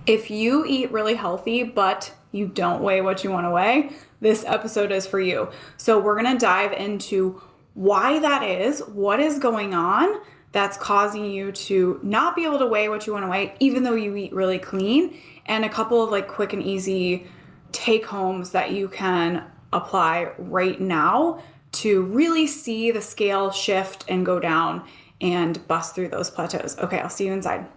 If you eat really healthy, but you don't weigh what you want to weigh, this episode is for you. So, we're going to dive into why that is, what is going on that's causing you to not be able to weigh what you want to weigh, even though you eat really clean, and a couple of like quick and easy take homes that you can apply right now to really see the scale shift and go down and bust through those plateaus. Okay, I'll see you inside.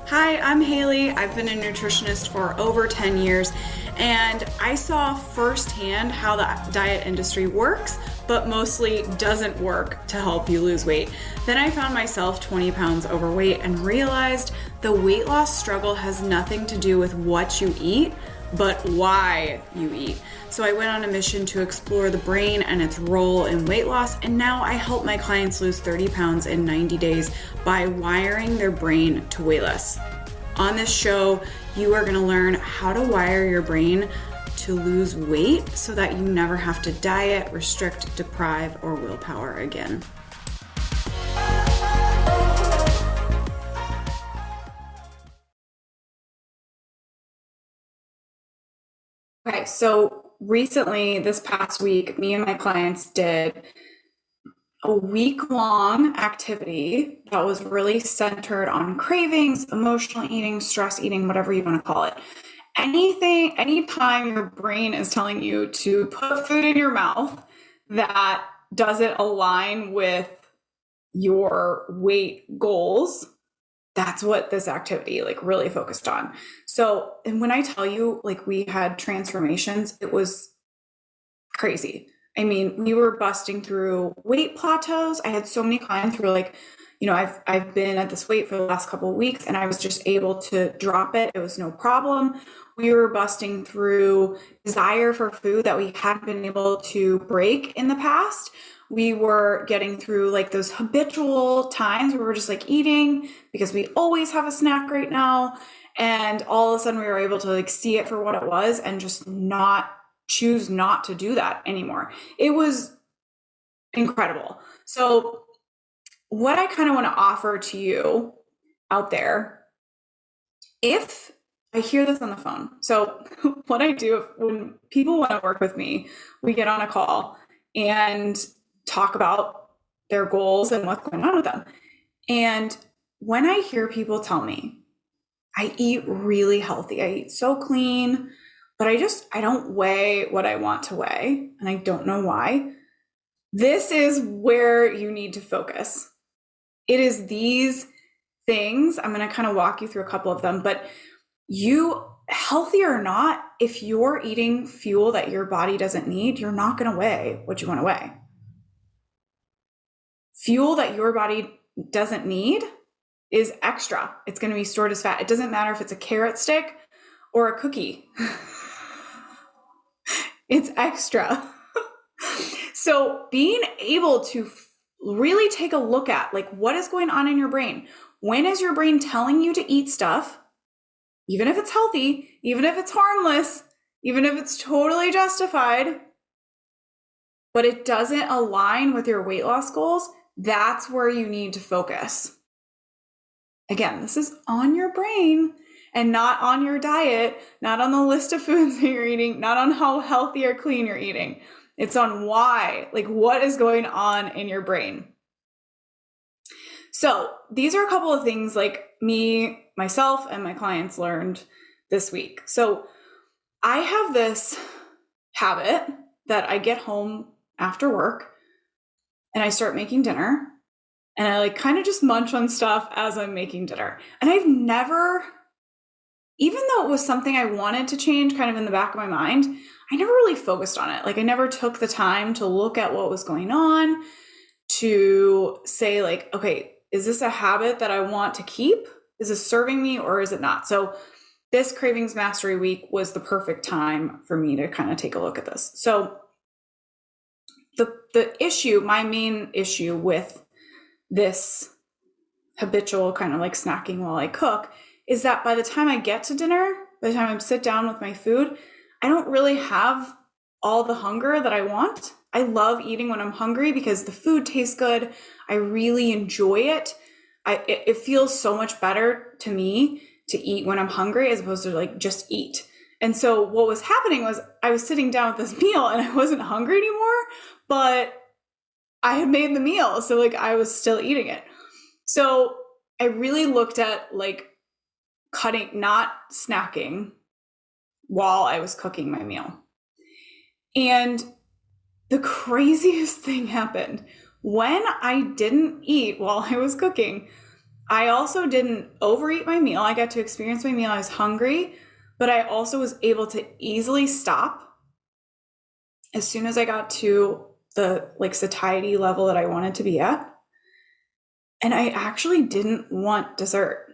Hi, I'm Hayley. I've been a nutritionist for over 10 years, and I saw firsthand how the diet industry works, but mostly doesn't work to help you lose weight. Then I found myself 20 pounds overweight and realized the weight loss struggle has nothing to do with what you eat, but why you eat. So I went on a mission to explore the brain and its role in weight loss, and now I help my clients lose 30 pounds in 90 days by wiring their brain to weigh less. On this show, you are going to learn how to wire your brain to lose weight so that you never have to diet, restrict, deprive, or willpower again. Okay, so recently, this past week, me and my clients did a week-long activity that was really centered on cravings, emotional eating, stress eating, whatever you want to call it. Anytime your brain is telling you to put food in your mouth that doesn't align with your weight goals, that's what this activity like really focused on. So, and when I tell you like we had transformations, it was crazy. I mean, we were busting through weight plateaus. I had so many clients who were like, I've been at this weight for the last couple of weeks and I was just able to drop it. It was no problem. We were busting through desire for food that we hadn't been able to break in the past. We were getting through like those habitual times where we're just like eating because we always have a snack right now. And all of a sudden we were able to like see it for what it was and just choose not to do that anymore. It was incredible. So what I kind of want to offer to you out there, if I hear this on the phone. So what I do when people want to work with me, we get on a call and talk about their goals and what's going on with them. And when I hear people tell me, I eat really healthy, I eat so clean, but I don't weigh what I want to weigh, and I don't know why. This is where you need to focus. It is these things. I'm going to kind of walk you through a couple of them, but you, healthy or not, if you're eating fuel that your body doesn't need, you're not going to weigh what you want to weigh. Fuel that your body doesn't need is extra. It's going to be stored as fat. It doesn't matter if it's a carrot stick or a cookie. It's extra. So being able to really take a look at like what is going on in your brain. When is your brain telling you to eat stuff, even if it's healthy, even if it's harmless, even if it's totally justified, but it doesn't align with your weight loss goals? That's where you need to focus. Again, this is on your brain and not on your diet, not on the list of foods that you're eating, not on how healthy or clean you're eating. It's on why, like what is going on in your brain. So these are a couple of things like myself, and my clients learned this week. So I have this habit that I get home after work and I start making dinner and I like kind of just munch on stuff as I'm making dinner. And I've never, even though it was something I wanted to change kind of in the back of my mind, I never really focused on it. Like I never took the time to look at what was going on, to say like, okay, is this a habit that I want to keep? Is this serving me or is it not? So this Cravings Mastery week was the perfect time for me to kind of take a look at this. So the issue, my main issue with this habitual kind of like snacking while I cook is that by the time I get to dinner, by the time I sit down with my food, I don't really have all the hunger that I want. I love eating when I'm hungry because the food tastes good. I really enjoy it. It feels so much better to me to eat when I'm hungry as opposed to like just eat. And so what was happening was I was sitting down with this meal and I wasn't hungry anymore, but I had made the meal. So like I was still eating it. So I really looked at like cutting, not snacking while I was cooking my meal. And the craziest thing happened. When I didn't eat while I was cooking, I also didn't overeat my meal. I got to experience my meal. I was hungry, but I also was able to easily stop as soon as I got to the like satiety level that I wanted to be at. And I actually didn't want dessert.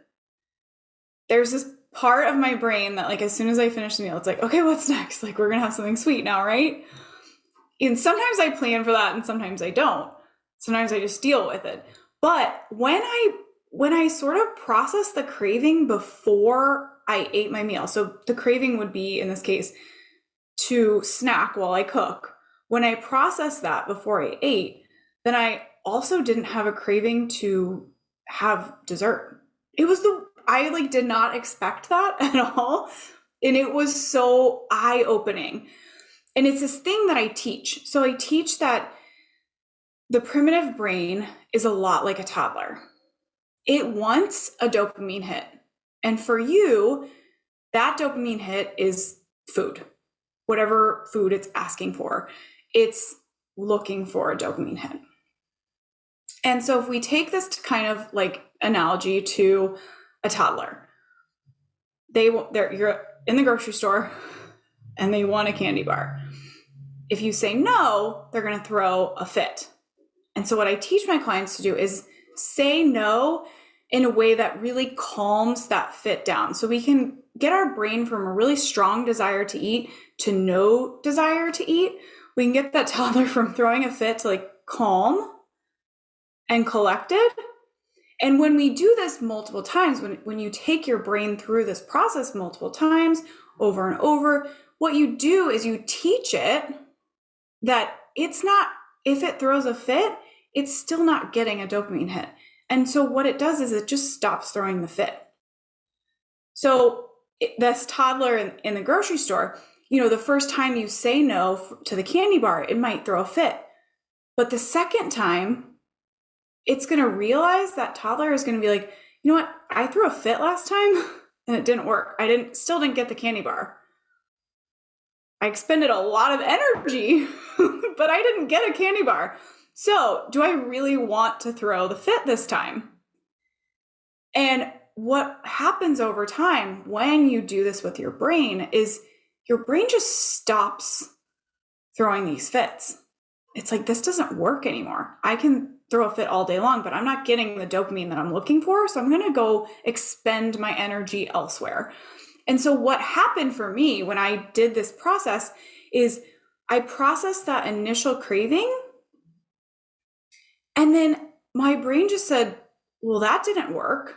There's this part of my brain that like as soon as I finish the meal, it's like, okay, what's next? Like we're gonna have something sweet now, right? And sometimes I plan for that and sometimes I don't. Sometimes I just deal with it. But when I sort of process the craving before I ate my meal, so the craving would be in this case to snack while I cook. When I processed that before I ate, then I also didn't have a craving to have dessert. I like did not expect that at all. And it was so eye-opening. And it's this thing that I teach. So I teach that the primitive brain is a lot like a toddler. It wants a dopamine hit. And for you, that dopamine hit is food. Whatever food it's asking for, it's looking for a dopamine hit. And so if we take this to kind of like analogy to a toddler, you're in the grocery store and they want a candy bar. If you say no, they're going to throw a fit. And so what I teach my clients to do is say no in a way that really calms that fit down. So we can get our brain from a really strong desire to eat to no desire to eat. We can get that toddler from throwing a fit to like calm and collected. And when we do this multiple times, when you take your brain through this process multiple times over and over, what you do is you teach it that it's not, if it throws a fit, it's still not getting a dopamine hit. And so what it does is it just stops throwing the fit. So this toddler in the grocery store, the first time you say no to the candy bar, it might throw a fit. But the second time, it's going to realize that toddler is going to be like, you know what? I threw a fit last time and it didn't work. Still didn't get the candy bar. I expended a lot of energy, but I didn't get a candy bar. So do I really want to throw the fit this time? And what happens over time when you do this with your brain is your brain just stops throwing these fits. It's like, this doesn't work anymore. I can throw a fit all day long, but I'm not getting the dopamine that I'm looking for. So I'm going to go expend my energy elsewhere. And so what happened for me when I did this process is I processed that initial craving. And then my brain just said, well, that didn't work.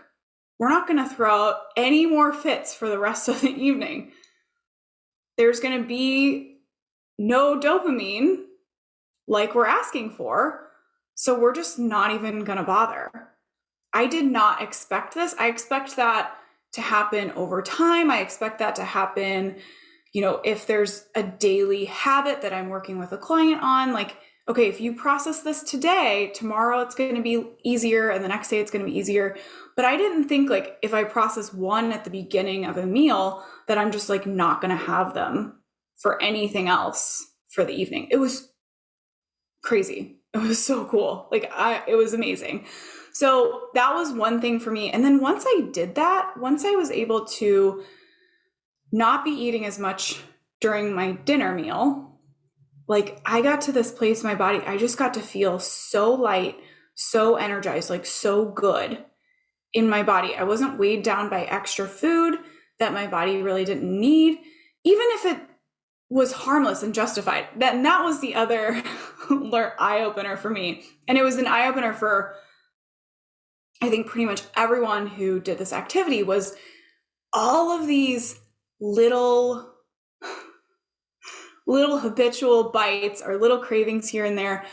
We're not going to throw out any more fits for the rest of the evening. There's going to be no dopamine like we're asking for. So we're just not even going to bother. I did not expect this. I expect that to happen over time. I expect that to happen, if there's a daily habit that I'm working with a client on, like, okay, if you process this today, tomorrow it's going to be easier and the next day it's going to be easier. But I didn't think like if I process one at the beginning of a meal that I'm just like not going to have them for anything else for the evening. It was crazy. It was so cool. It was amazing. So that was one thing for me. And then once I did that, once I was able to not be eating as much during my dinner meal, like I got to this place in my body, I just got to feel so light, so energized, like so good in my body. I wasn't weighed down by extra food that my body really didn't need, even if it was harmless and justified. That was the other eye-opener for me. And it was an eye-opener for, I think, pretty much everyone who did this activity, was all of these little little habitual bites or little cravings here and there,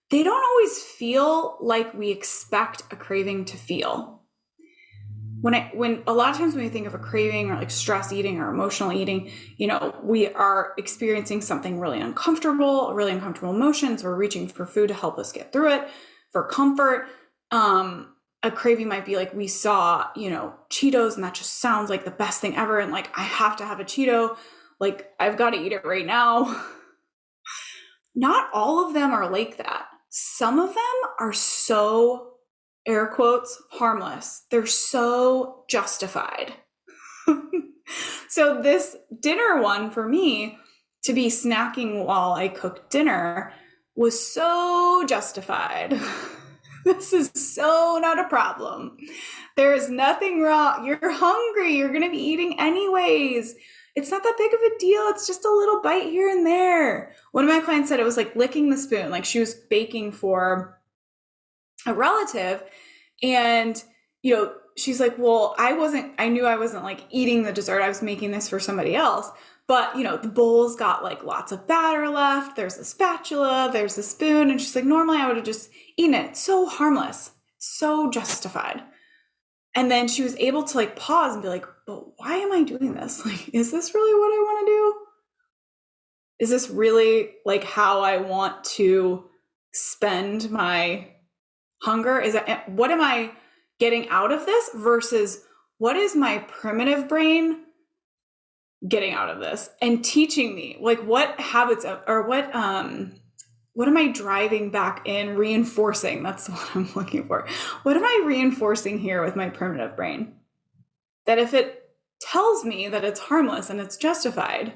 they don't always feel like we expect a craving to feel. When a lot of times when we think of a craving or like stress eating or emotional eating, we are experiencing something really uncomfortable emotions. We're reaching for food to help us get through it, for comfort. A craving might be like we saw, Cheetos, and that just sounds like the best thing ever. And like, I have to have a Cheeto. Like, I've got to eat it right now. Not all of them are like that. Some of them are so, air quotes, harmless. They're so justified. So this dinner one for me, to be snacking while I cook dinner, was so justified. This is so not a problem. There is nothing wrong. You're hungry. You're going to be eating anyways. It's not that big of a deal. It's just a little bite here and there. One of my clients said it was like licking the spoon. Like she was baking for a relative, and she's like, well, I knew I wasn't like eating the dessert. I was making this for somebody else, but the bowl's got like lots of batter left. There's a spatula, there's a spoon. And she's like, normally I would have just eaten it. It's so harmless, so justified. And then she was able to like pause and be like, but why am I doing this? Like, is this really what I want to do? Is this really like how I want to spend my hunger? What am I getting out of this versus what is my primitive brain getting out of this and teaching me? Like, what habits or what am I driving back in, reinforcing? That's what I'm looking for. What am I reinforcing here with my primitive brain? That if it tells me that it's harmless and it's justified,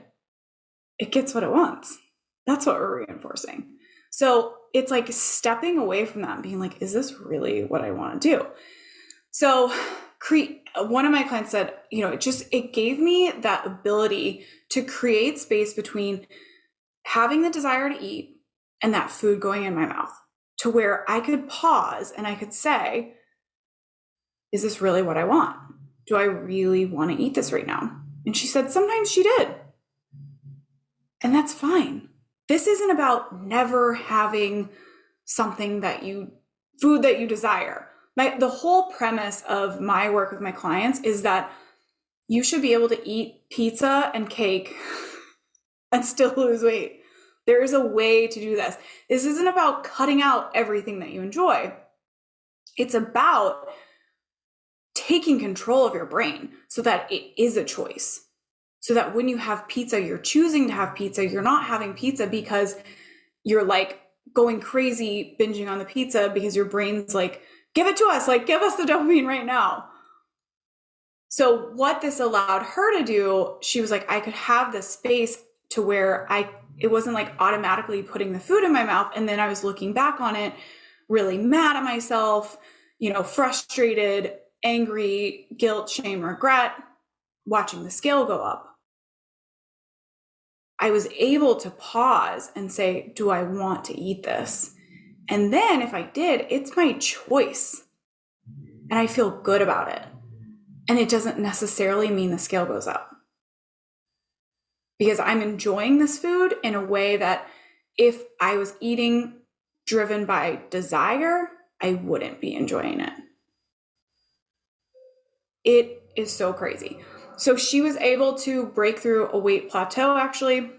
it gets what it wants. That's what we're reinforcing. So it's like stepping away from that and being like, is this really what I want to do? So one of my clients said, it gave me that ability to create space between having the desire to eat and that food going in my mouth, to where I could pause and I could say, is this really what I want? Do I really want to eat this right now? And she said, sometimes she did. And that's fine. This isn't about never having food that you desire. The whole premise of my work with my clients is that you should be able to eat pizza and cake and still lose weight. There is a way to do this. This isn't about cutting out everything that you enjoy. It's about taking control of your brain so that it is a choice. So that when you have pizza, you're choosing to have pizza. You're not having pizza because you're like going crazy binging on the pizza because your brain's like, give it to us, like give us the dopamine right now. So what this allowed her to do, she was like, I could have this space to where it wasn't like automatically putting the food in my mouth. And then I was looking back on it, really mad at myself, frustrated, angry, guilt, shame, regret, watching the scale go up. I was able to pause and say, do I want to eat this? And then if I did, it's my choice. And I feel good about it. And it doesn't necessarily mean the scale goes up. Because I'm enjoying this food in a way that if I was eating driven by desire, I wouldn't be enjoying it. It is so crazy. So she was able to break through a weight plateau actually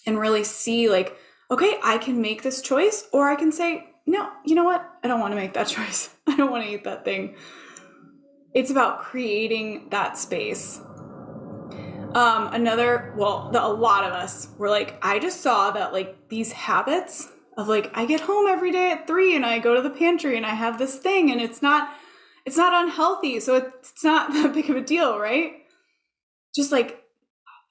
and really see like, okay, I can make this choice, or I can say, no, you know what? I don't want to make that choice. I don't want to eat that thing. It's about creating that space. A lot of us were like, I just saw that like these habits of like, I get home every day at 3 and I go to the pantry and I have this thing and it's not unhealthy. So it's not that big of a deal, right? Just like,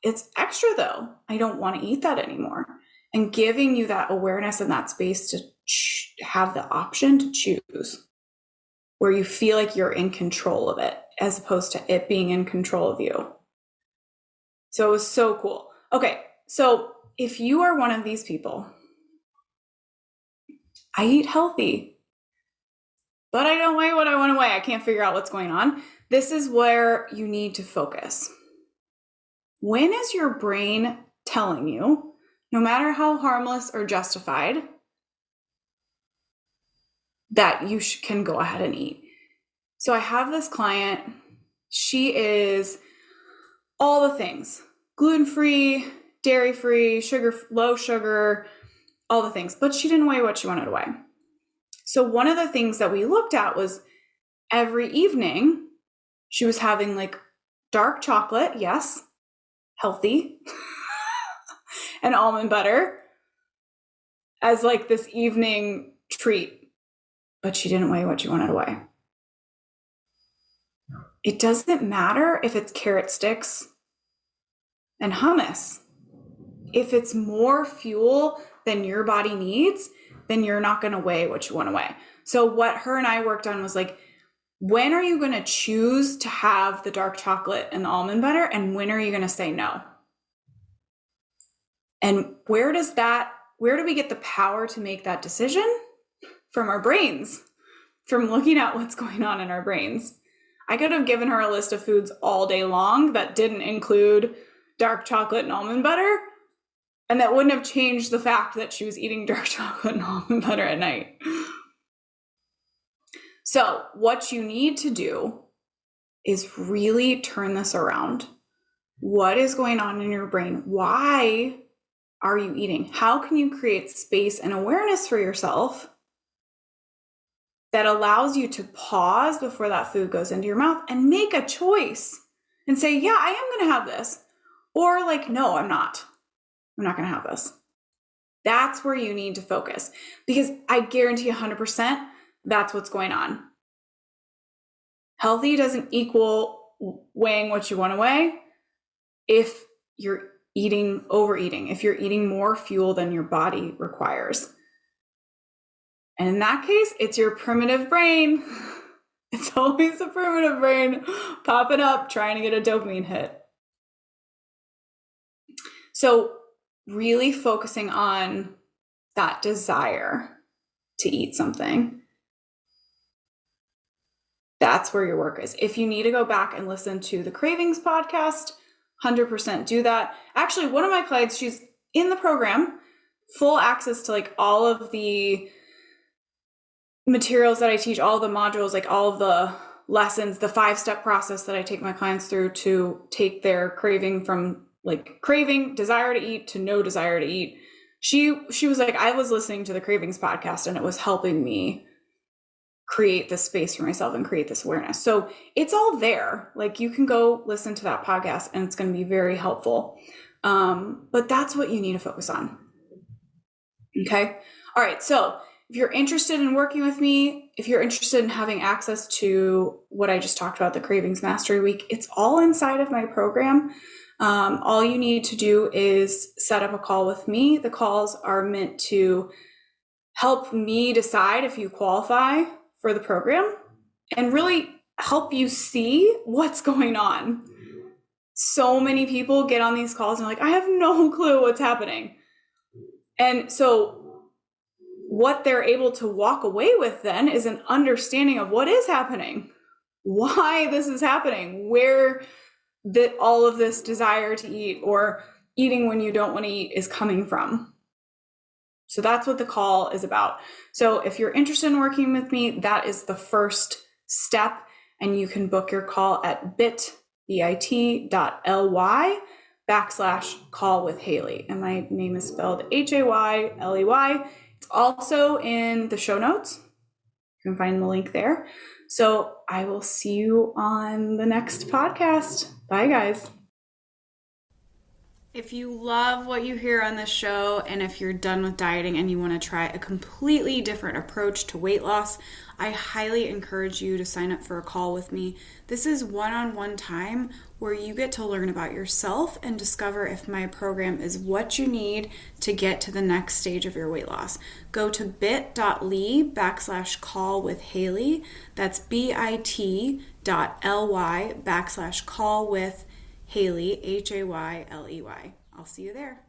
it's extra though. I don't want to eat that anymore. And giving you that awareness and that space to have the option to choose, where you feel like you're in control of it as opposed to it being in control of you. So it was so cool. Okay, so if you are one of these people, I eat healthy, but I don't weigh what I want to weigh. I can't figure out what's going on. This is where you need to focus. When is your brain telling you, no matter how harmless or justified, that you can go ahead and eat. So I have this client, she is all the things, gluten-free, dairy-free, sugar, low sugar, all the things, but she didn't weigh what she wanted to weigh. So one of the things that we looked at was every evening she was having like dark chocolate, yes, healthy, and almond butter as like this evening treat, but she didn't weigh what she wanted to weigh. It doesn't matter if it's carrot sticks and hummus. If it's more fuel than your body needs, then you're not going to weigh what you want to weigh. So what her and I worked on was like, when are you going to choose to have the dark chocolate and the almond butter? And when are you going to say no? And where do we get the power to make that decision? From our brains, from looking at what's going on in our brains. I could have given her a list of foods all day long that didn't include dark chocolate and almond butter, and that wouldn't have changed the fact that she was eating dark chocolate and almond butter at night. So what you need to do is really turn this around. What is going on in your brain? Why are you eating? How can you create space and awareness for yourself that allows you to pause before that food goes into your mouth and make a choice and say, yeah, I am going to have this. Or like, no, I'm not. I'm not going to have this. That's where you need to focus, because I guarantee 100% that's what's going on. Healthy doesn't equal weighing what you want to weigh if you're overeating, if you're eating more fuel than your body requires. And in that case, it's your primitive brain. It's always the primitive brain popping up, trying to get a dopamine hit. So really focusing on that desire to eat something. That's where your work is. If you need to go back and listen to the Cravings podcast, 100% do that. Actually, one of my clients, she's in the program, full access to like all of the materials that I teach, all the modules, like all of the lessons, the 5-step process that I take my clients through to take their craving from like craving, desire to eat to no desire to eat. She was like, I was listening to the Cravings podcast and it was helping me create this space for myself and create this awareness. So it's all there. Like you can go listen to that podcast and it's going to be very helpful. But that's what you need to focus on. Okay. All right. So if you're interested in working with me, if you're interested in having access to what I just talked about, the Cravings Mastery Week, it's all inside of my program. All you need to do is set up a call with me. The calls are meant to help me decide if you qualify for the program and really help you see what's going on. So many people get on these calls and are like, I have no clue what's happening. And so what they're able to walk away with then is an understanding of what is happening, why this is happening, where all of this desire to eat or eating when you don't want to eat is coming from. So that's what the call is about. So if you're interested in working with me, that is the first step, and you can book your call at bit.ly/call with Hayley. And my name is spelled Hayley. It's also in the show notes. You can find the link there. So I will see you on the next podcast. Bye, guys. If you love what you hear on this show, and if you're done with dieting and you want to try a completely different approach to weight loss, I highly encourage you to sign up for a call with me. This is one-on-one time where you get to learn about yourself and discover if my program is what you need to get to the next stage of your weight loss. Go to bit.ly/call with Hayley. That's bit.ly/call with Hayley, Hayley. I'll see you there.